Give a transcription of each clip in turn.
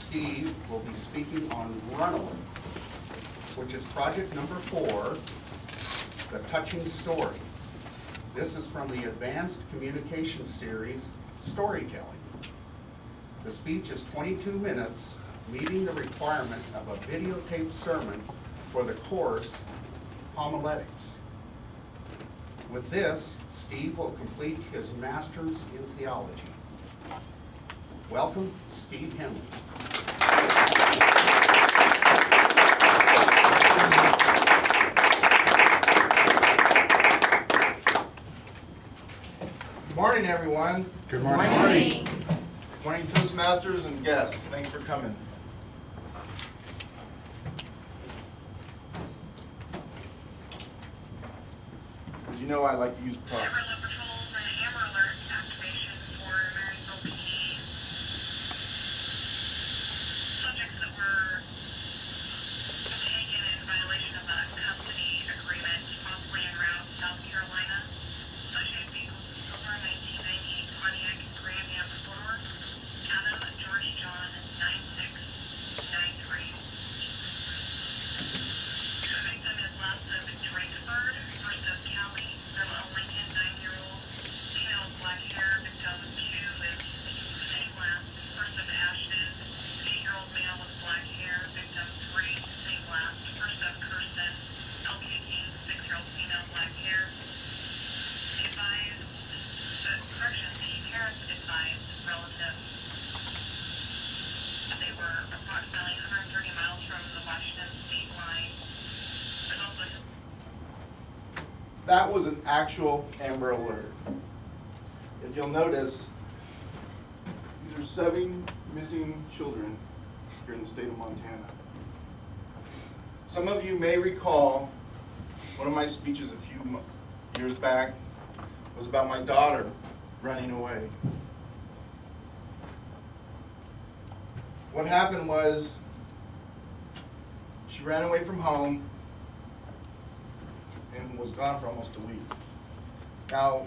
Steve will be speaking on Runaway, which is project number 4, The Touching Story. This is from the Advanced Communication Series, Storytelling. The speech is 22 minutes, meeting the requirement of a videotaped sermon for the course Homiletics. With this, Steve will complete his master's in theology. Welcome, Steve Henley. Good morning, everyone. Good morning. Good morning, Toastmasters and guests. Thanks for coming. As you know, I like to use props. That was an actual Amber Alert. If you'll notice, these are 7 missing children here in the state of Montana. Some of you may recall one of my speeches a few years back was about my daughter running away. What happened was she ran away from home and was gone for almost a week. Now,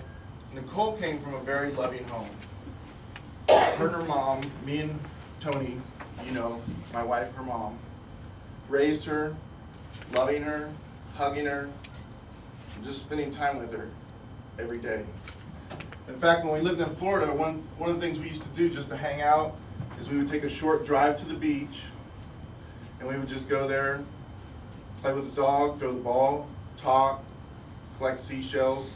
Nicole came from a very loving home. Her and her mom, me and Tony, you know, my wife, her mom, raised her, loving her, hugging her, and just spending time with her every day. In fact, when we lived in Florida, one of the things we used to do just to hang out is we would take a short drive to the beach, and we would just go there, play with the dog, throw the ball, talk, collect seashells,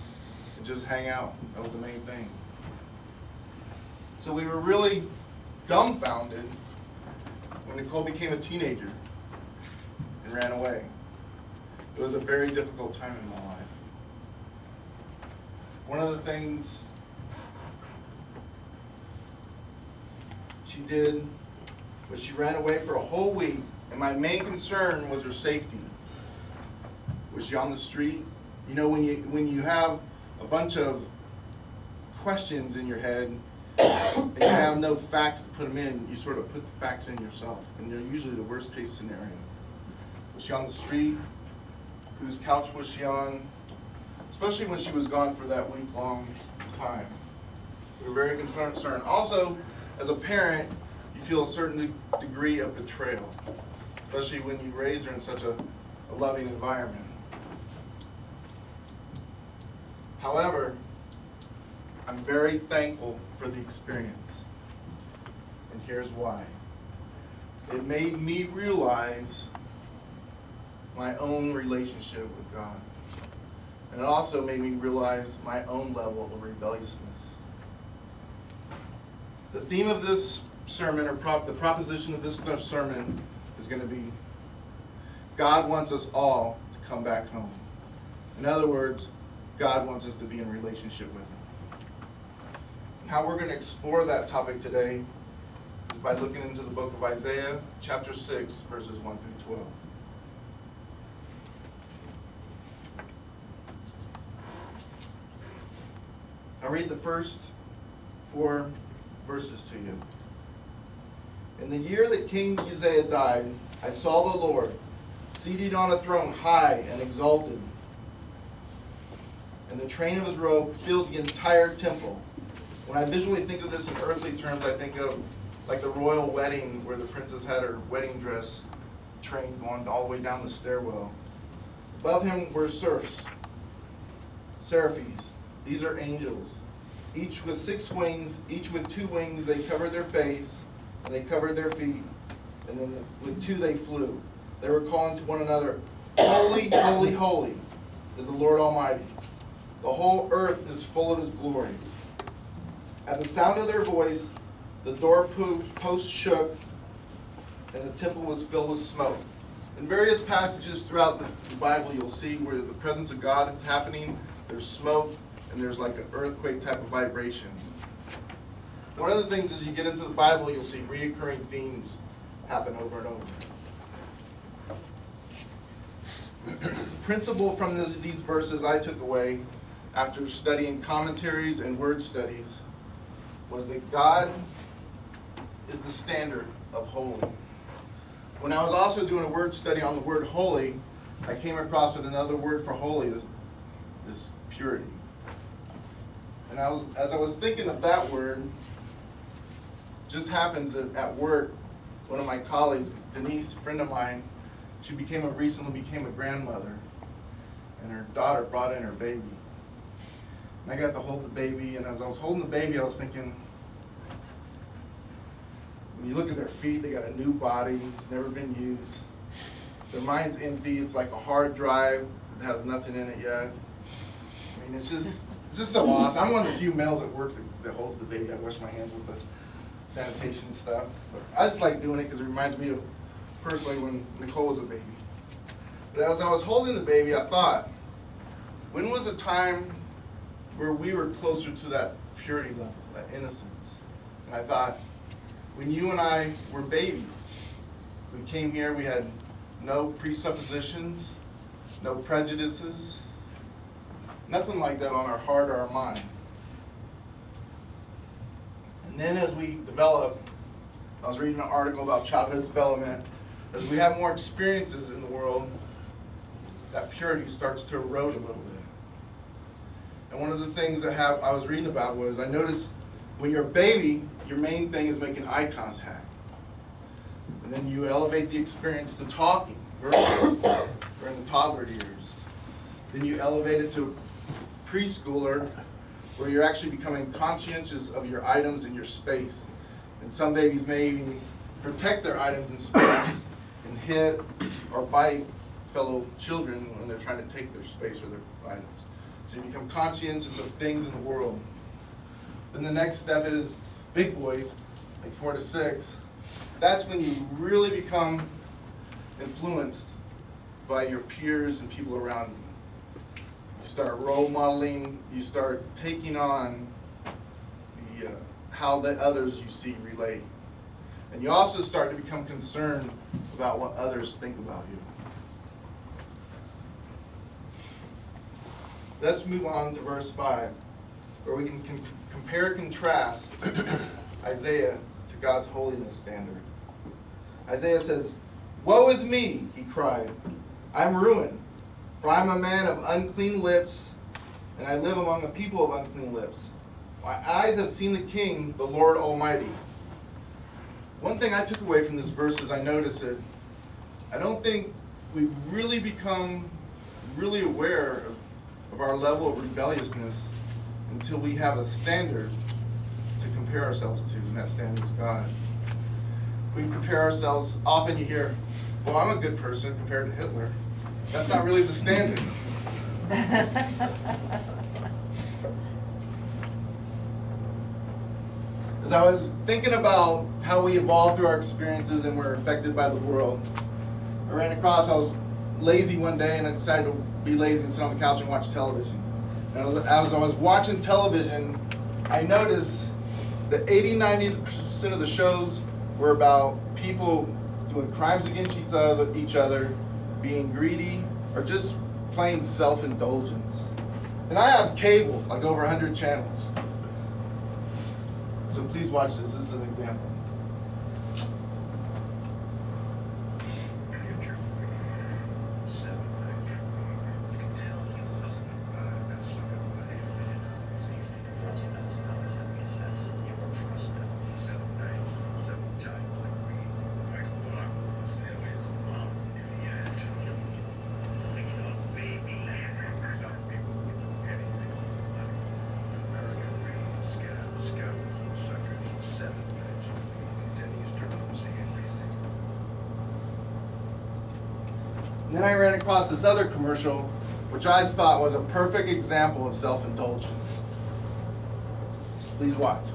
and just hang out. That was the main thing. So we were really dumbfounded when Nicole became a teenager and ran away. It was a very difficult time in my life. One of the things she did was she ran away for a whole week, and my main concern was her safety. Was she on the street? You know, when you have a bunch of questions in your head and you have no facts to put them in, you sort of put the facts in yourself, and they're usually the worst case scenario. Was she on the street? Whose couch was she on? Especially when she was gone for that week-long time. We were very concerned. Also, as a parent, you feel a certain degree of betrayal, especially when you raised her in such a loving environment. However, I'm very thankful for the experience, and here's why. It made me realize my own relationship with God, and it also made me realize my own level of rebelliousness. The theme of this sermon, or the proposition of this sermon, is going to be, God wants us all to come back home. In other words, God wants us to be in relationship with Him. And how we're going to explore that topic today is by looking into the book of Isaiah, chapter 6, verses 1 through 12. I'll read the first 4 verses to you. In the year that King Uzziah died, I saw the Lord seated on a throne high and exalted, and the train of his robe filled the entire temple. When I visually think of this in earthly terms, I think of like the royal wedding where the princess had her wedding dress train going all the way down the stairwell. Above him were seraphims. These are angels. Each with 6 wings, each with 2 wings. They covered their face, and they covered their feet. And then with 2 they flew. They were calling to one another, "Holy, holy, holy is the Lord Almighty. The whole earth is full of His glory." At the sound of their voice, the doorposts shook, and the temple was filled with smoke. In various passages throughout the Bible, you'll see where the presence of God is happening. There's smoke, and there's like an earthquake type of vibration. One of the things as you get into the Bible, you'll see reoccurring themes happen over and over. The principle from these verses I took away after studying commentaries and word studies was that God is the standard of holy. When I was also doing a word study on the word holy, I came across another word for holy is purity. And as I was thinking of that word, it just happens that at work, one of my colleagues, Denise, a friend of mine, she recently became a grandmother, and her daughter brought in her baby. And I got to hold the baby, and as I was holding the baby, I was thinking, when you look at their feet, they got a new body, it's never been used. Their mind's empty, it's like a hard drive that has nothing in it yet. I mean, it's just so awesome. I'm one of the few males that works that holds the baby. I wash my hands with the sanitation stuff. But I just like doing it because it reminds me of personally when Nicole was a baby. But as I was holding the baby, I thought, when was a time where we were closer to that purity level, that innocence? And I thought, when you and I were babies, we came here, we had no presuppositions, no prejudices, nothing like that on our heart or our mind. And then as we develop, I was reading an article about childhood development, as we have more experiences in the world, that purity starts to erode a little bit. And one of the things that I was reading about was, I noticed when you're a baby, your main thing is making eye contact. And then you elevate the experience to talking, verbally, during the toddler years. Then you elevate it to preschooler, where you're actually becoming conscientious of your items and your space. And some babies may even protect their items in space and hit or bite fellow children when they're trying to take their space or their items. So you become conscientious of things in the world. Then the next step is big boys, like 4 to 6. That's when you really become influenced by your peers and people around you. You start role modeling, you start taking on how the others you see relate. And you also start to become concerned about what others think about you. Let's move on to verse 5, where we can compare and contrast Isaiah to God's holiness standard. Isaiah says, "Woe is me," he cried. "I'm ruined, for I'm a man of unclean lips, and I live among a people of unclean lips. My eyes have seen the King, the Lord Almighty." One thing I took away from this verse is I noticed that I don't think we really become really aware of our level of rebelliousness until we have a standard to compare ourselves to, and that standard is God. We compare ourselves, often you hear, "Well, I'm a good person compared to Hitler." That's not really the standard. As I was thinking about how we evolve through our experiences and we're affected by the world, I ran across, I was lazy one day and I decided to be lazy and sit on the couch and watch television. And as I was watching television, I noticed that 80-90% of the shows were about people doing crimes against each other, being greedy, or just plain self-indulgence. And I have cable, like over 100 channels. So please watch this. This is an example. And then I ran across this other commercial, which I thought was a perfect example of self-indulgence. Please watch.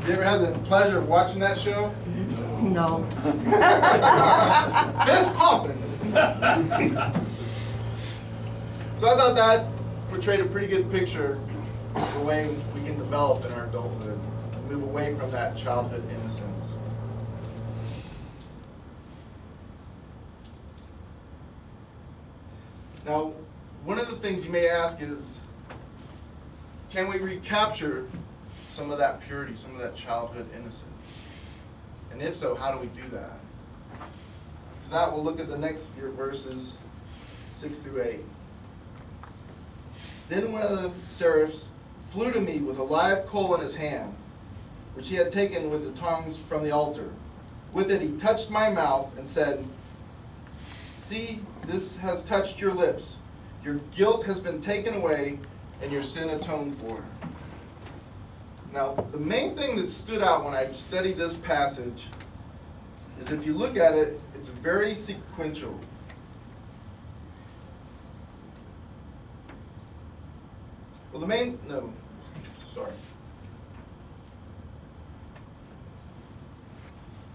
You ever had the pleasure of watching that show? No. Fist pumping. So I thought that portrayed a pretty good picture of the way we can develop in our adulthood and move away from that childhood innocence. Now, one of the things you may ask is, can we recapture some of that purity, some of that childhood innocence? And if so, how do we do that? For that, we'll look at the next few verses, 6 through 8. Then one of the seraphs flew to me with a live coal in his hand, which he had taken with the tongs from the altar. With it he touched my mouth and said, "See, this has touched your lips. Your guilt has been taken away and your sin atoned for." Now, the main thing that stood out when I studied this passage is if you look at it, it's very sequential. Well,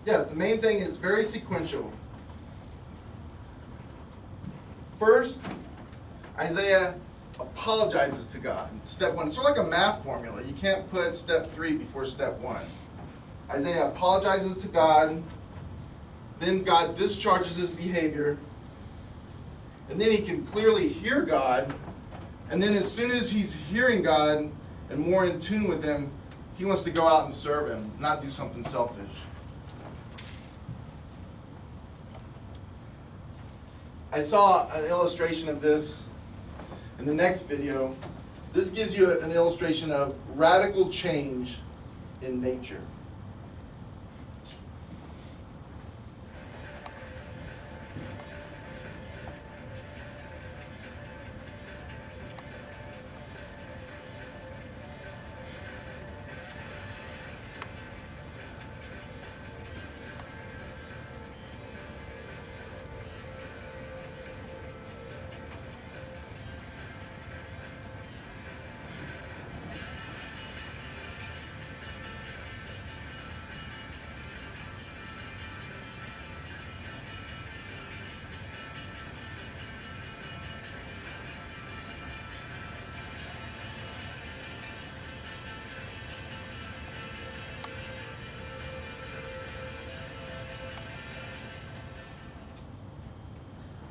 Yes, the main thing is very sequential. First, Isaiah apologizes to God. Step 1, it's sort of like a math formula. You can't put step 3 before step 1. Isaiah apologizes to God, then God discharges his behavior, and then he can clearly hear God, and then as soon as he's hearing God and more in tune with him, he wants to go out and serve him, not do something selfish. I saw an illustration of this in the next video. This gives you an illustration of radical change in nature.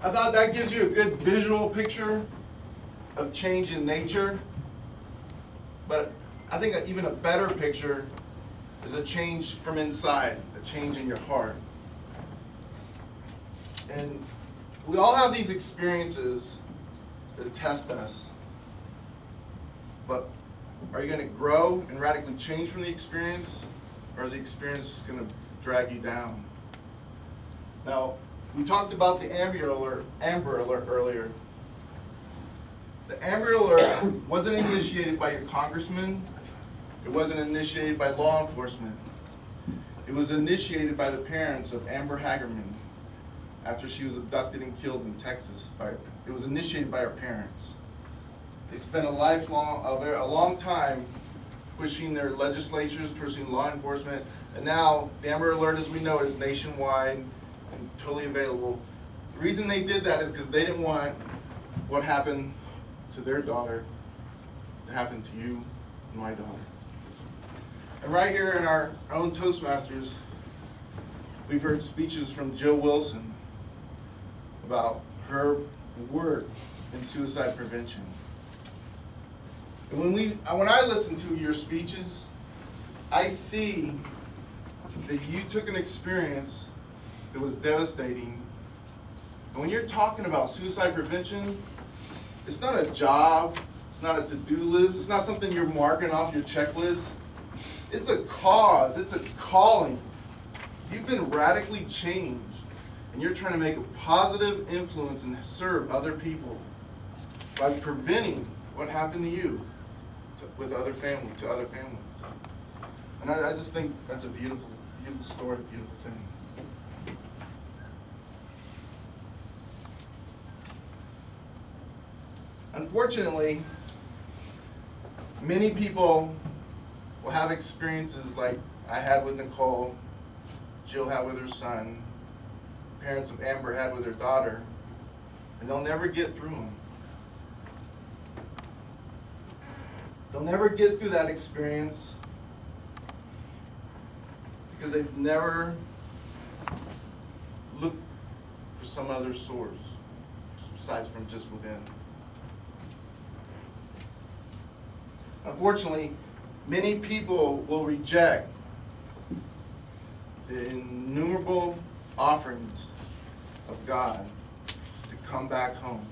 I thought that gives you a good visual picture of change in nature, but I think even a better picture is a change from inside, a change in your heart. And we all have these experiences that test us, but are you going to grow and radically change from the experience, or is the experience going to drag you down? Now, we talked about the Amber Alert earlier. The Amber Alert wasn't initiated by your congressman. It wasn't initiated by law enforcement. It was initiated by the parents of Amber Hagerman after she was abducted and killed in Texas. It was initiated by her parents. They spent a long time pushing their legislatures, pushing law enforcement, and now the Amber Alert as we know it is nationwide and totally available. The reason they did that is because they didn't want what happened to their daughter to happen to you and my daughter. And right here in our own Toastmasters, we've heard speeches from Jill Wilson about her work in suicide prevention. And when I listen to your speeches, I see that you took an experience It was devastating. And when you're talking about suicide prevention, it's not a job, it's not a to-do list, it's not something you're marking off your checklist. It's a cause, it's a calling. You've been radically changed, and you're trying to make a positive influence and serve other people by preventing what happened to you with other families, to other families. And I just think that's a beautiful, beautiful story, beautiful thing. Unfortunately, many people will have experiences like I had with Nicole, Jill had with her son, parents of Amber had with her daughter, and they'll never get through them. They'll never get through that experience because they've never looked for some other source besides from just within. Unfortunately, many people will reject the innumerable offerings of God to come back home,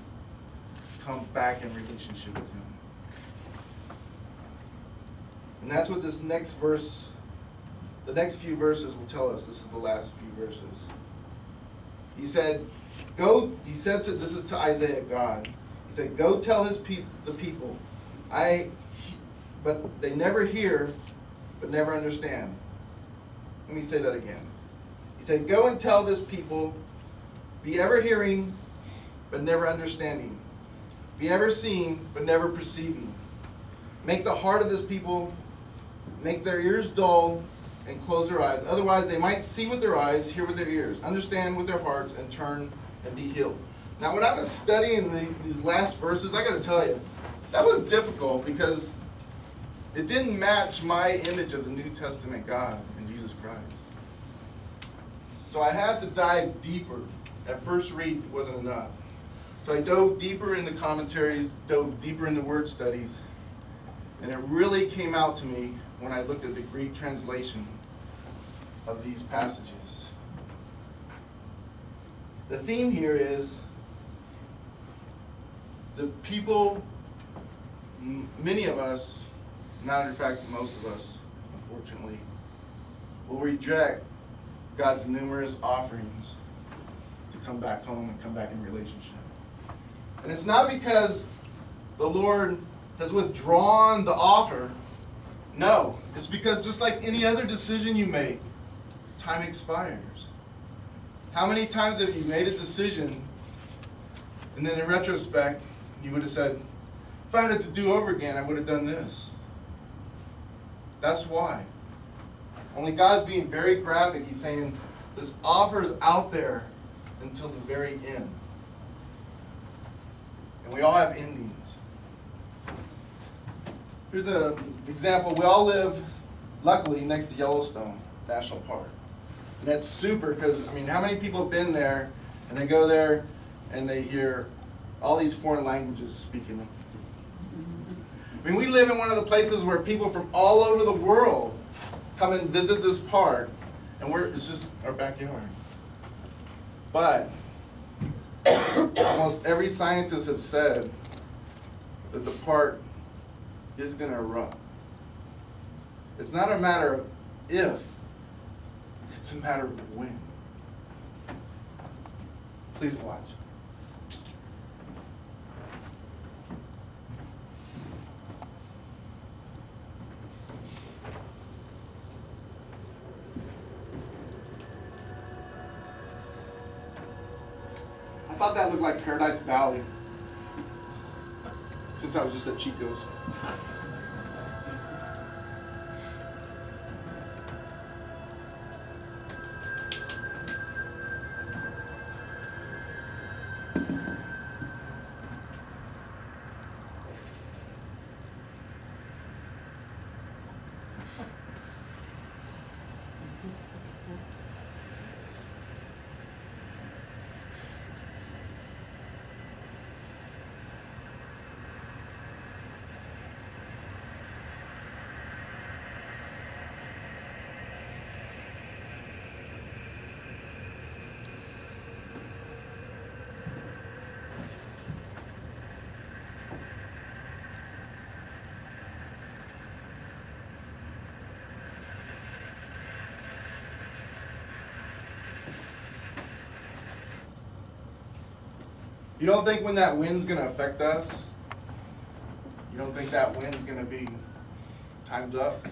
come back in relationship with Him. And that's what this next verse, the next few verses will tell us. This is the last few verses. He said, this is to Isaiah, God. He said, go tell the people, but they never hear, but never understand. Let me say that again. He said, go and tell this people, be ever hearing, but never understanding. Be ever seeing, but never perceiving. Make the heart of this people, make their ears dull, and close their eyes. Otherwise, they might see with their eyes, hear with their ears, understand with their hearts, and turn and be healed. Now, when I was studying these last verses, I got to tell you, that was difficult because it didn't match my image of the New Testament God in Jesus Christ. So I had to dive deeper. At first read wasn't enough. So I dove deeper into commentaries, dove deeper into word studies, and it really came out to me when I looked at the Greek translation of these passages. The theme here is the people, many of us, matter of fact, most of us, unfortunately, will reject God's numerous offerings to come back home and come back in relationship. And it's not because the Lord has withdrawn the offer. No, it's because just like any other decision you make, time expires. How many times have you made a decision and then in retrospect, you would have said, if I had it to do over again, I would have done this. That's why. Only God's being very graphic. He's saying this offer is out there until the very end. And we all have endings. Here's an example. We all live, luckily, next to Yellowstone National Park. And that's super because, I mean, how many people have been there and they go there and they hear all these foreign languages speaking? I mean, we live in one of the places where people from all over the world come and visit this park, and it's just our backyard. But almost every scientist has said that the park is going to erupt. It's not a matter of if, it's a matter of when. Please watch. I thought that looked like Paradise Valley, since I was just at Chico's. You don't think when that wind's going to affect us? You don't think that wind's going to be time's up?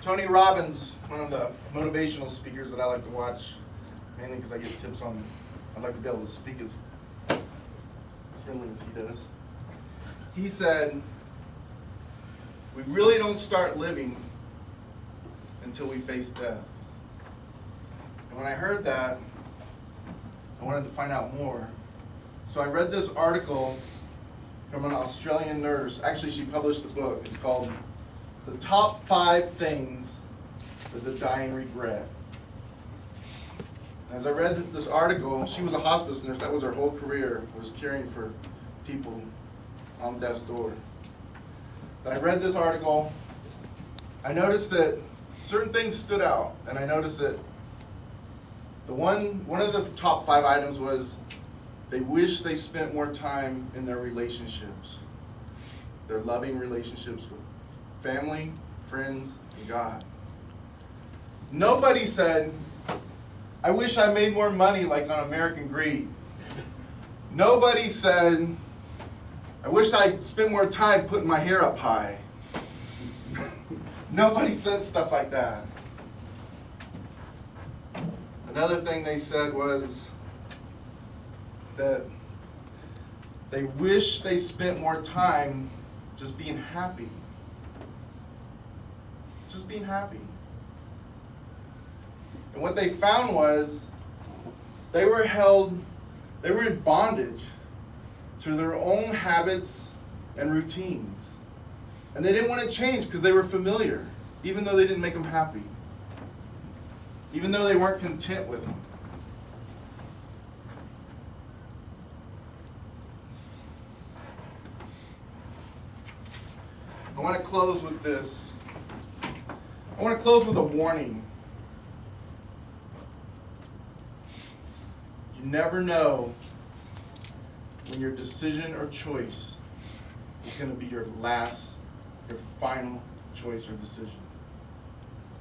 Tony Robbins, one of the motivational speakers that I like to watch, mainly because I get tips on, I'd like to be able to speak as friendly as he does. He said, we really don't start living until we face death. And when I heard that, I wanted to find out more. So I read this article from an Australian nurse. Actually, she published a book. It's called The Top 5 Things That the Dying Regret. As I read this article, she was a hospice nurse. That was her whole career, was caring for people on death's door. So I read this article. I noticed that certain things stood out, and I noticed that one of the top 5 items was they wish they spent more time in their relationships, their loving relationships with family, friends, and God. Nobody said, I wish I made more money like on American Greed. Nobody said, I wish I spent more time putting my hair up high. Nobody said stuff like that. Another thing they said was that they wish they spent more time just being happy. Just being happy. And what they found was they were in bondage to their own habits and routines. And they didn't want to change because they were familiar, even though they didn't make them happy. Even though they weren't content with them. I want to close with this. I want to close with a warning. You never know when your decision or choice is going to be your final choice or decision.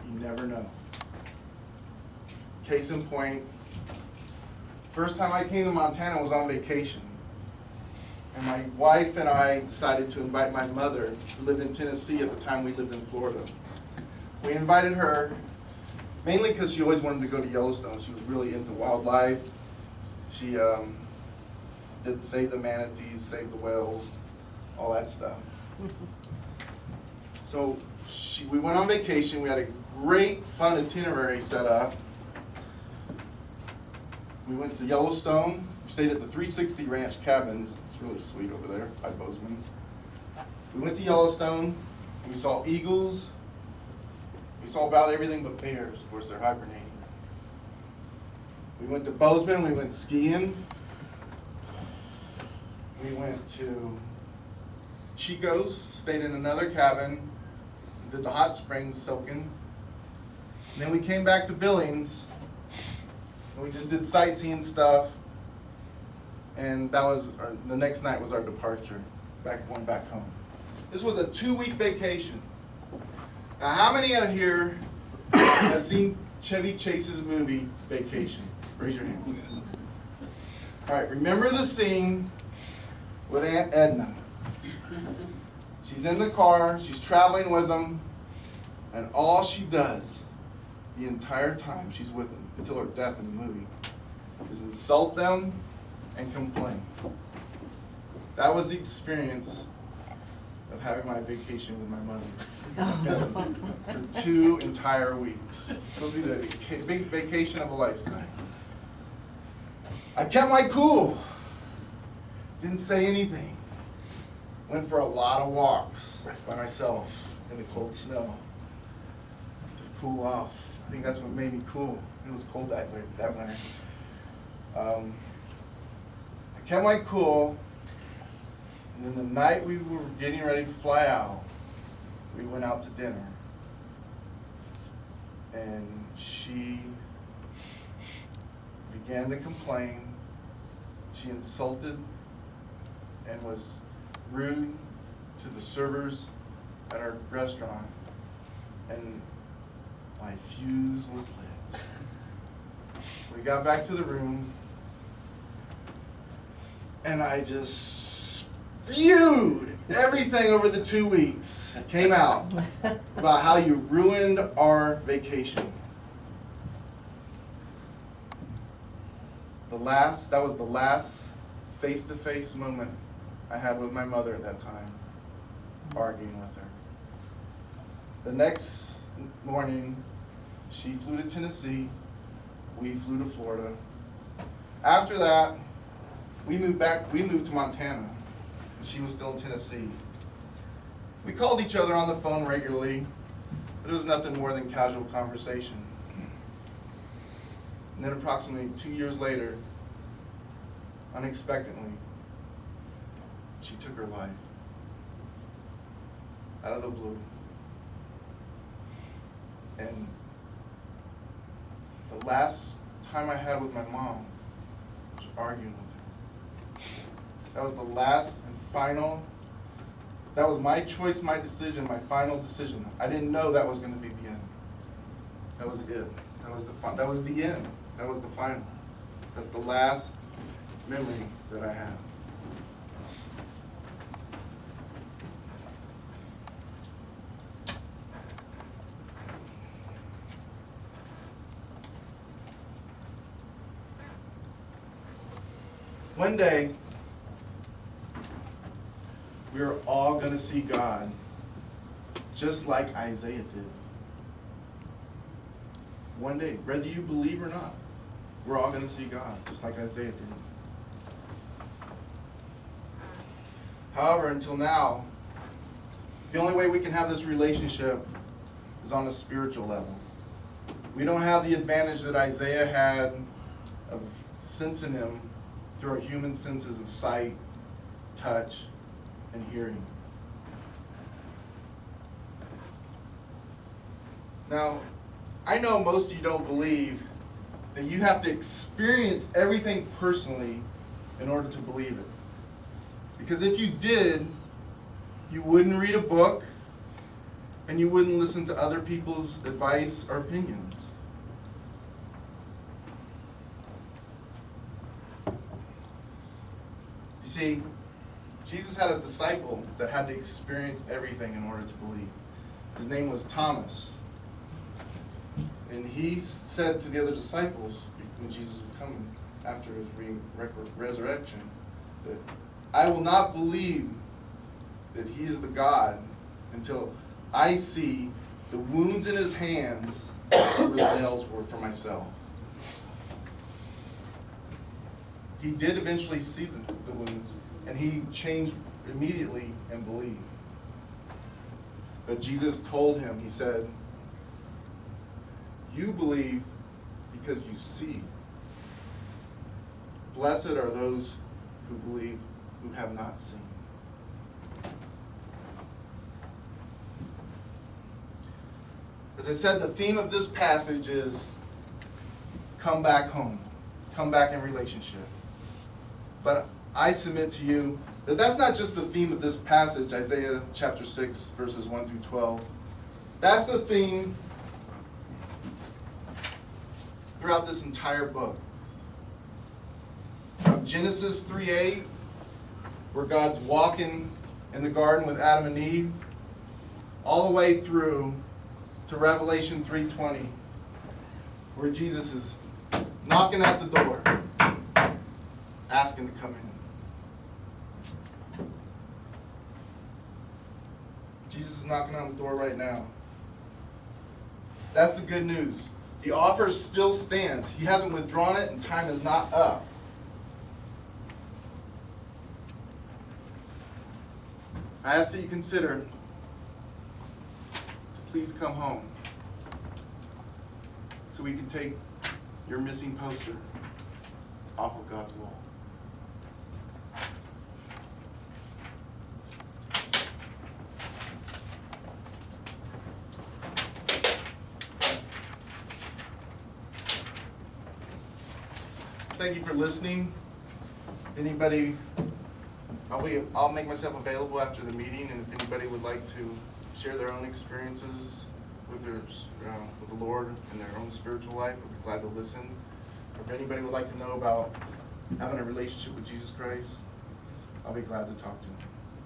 You never know. Case in point, first time I came to Montana was on vacation. And my wife and I decided to invite my mother, who lived in Tennessee at the time we lived in Florida. We invited her mainly because she always wanted to go to Yellowstone. She was really into wildlife. She did save the manatees, save the whales, all that stuff. So we went on vacation. We had a great, fun itinerary set up. We went to Yellowstone. We stayed at the 360 Ranch Cabins. It's really sweet over there by Bozeman. We went to Yellowstone. We saw eagles. We saw about everything but bears. Of course, they're hibernating. We went to Bozeman. We went skiing. We went to Chico's, stayed in another cabin, did the hot springs soaking. And then we came back to Billings, and we just did sightseeing stuff. And that was the next night was our departure, going back home. This was a 2-week vacation. Now, how many of here have seen Chevy Chase's movie Vacation? Raise your hand. All right, remember the scene with Aunt Edna. She's in the car, she's traveling with them, and all she does the entire time she's with them, until her death in the movie, is insult them and complain. That was the experience of having my vacation with my mother for 2 entire weeks. It's supposed to be the big vacation of a lifetime. I kept my cool. Didn't say anything. Went for a lot of walks by myself in the cold snow to cool off. I think that's what made me cool. It was cold that winter. I kept my cool, and then the night we were getting ready to fly out, we went out to dinner. And she began to complain. She insulted and was rude to the servers at our restaurant. and my fuse was lit. We got back to the room, and I just spewed everything over the 2 weeks. Came out about how you ruined our vacation. That was the last face-to-face moment I had with my mother at that time, arguing with her. The next morning, she flew to Tennessee, we flew to Florida. After that, we moved to Montana. She was still in Tennessee. We called each other on the phone regularly, but it was nothing more than casual conversation. And then approximately 2 years later, unexpectedly, she took her life. Out of the blue. And the last time I had with my mom was arguing with her. That was the last and final, that was my choice, my decision, my final decision. I didn't know that was going to be the end. That was it. That was the end. That was the final. That's the last memory that I have. One day, we're all going to see God just like Isaiah did. One day, whether you believe or not, we're all going to see God just like Isaiah did. However, until now, the only way we can have this relationship is on a spiritual level. We don't have the advantage that Isaiah had of sensing him through our human senses of sight, touch, and hearing. Now, I know most of you don't believe that you have to experience everything personally in order to believe it. Because if you did, you wouldn't read a book and you wouldn't listen to other people's advice or opinions. You see, Jesus had a disciple that had to experience everything in order to believe. His name was Thomas. And he said to the other disciples, when Jesus was coming after his resurrection, that I will not believe that he is the God until I see the wounds in his hands where the nails were for myself. He did eventually see the wounds, and he changed immediately and believed. But Jesus told him, he said, you believe because you see. Blessed are those who believe who have not seen. As I said, the theme of this passage is come back home, come back in relationship. But I submit to you that that's not just the theme of this passage, Isaiah chapter 6, verses 1 through 12. That's the theme throughout this entire book. From Genesis 3:8, where God's walking in the garden with Adam and Eve, all the way through to Revelation 3:20, where Jesus is knocking at the door, asking to come in. Jesus is knocking on the door right now. That's the good news. The offer still stands. He hasn't withdrawn it, and time is not up. I ask that you consider to please come home so we can take your missing poster off of God's wall. Thank you for listening. If anybody, I'll make myself available after the meeting, and if anybody would like to share their own experiences with the Lord in their own spiritual life, I'll be glad to listen. If anybody would like to know about having a relationship with Jesus Christ, I'll be glad to talk to them.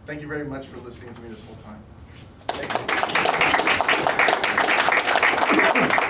Thank you very much for listening to me this whole time. Thank you.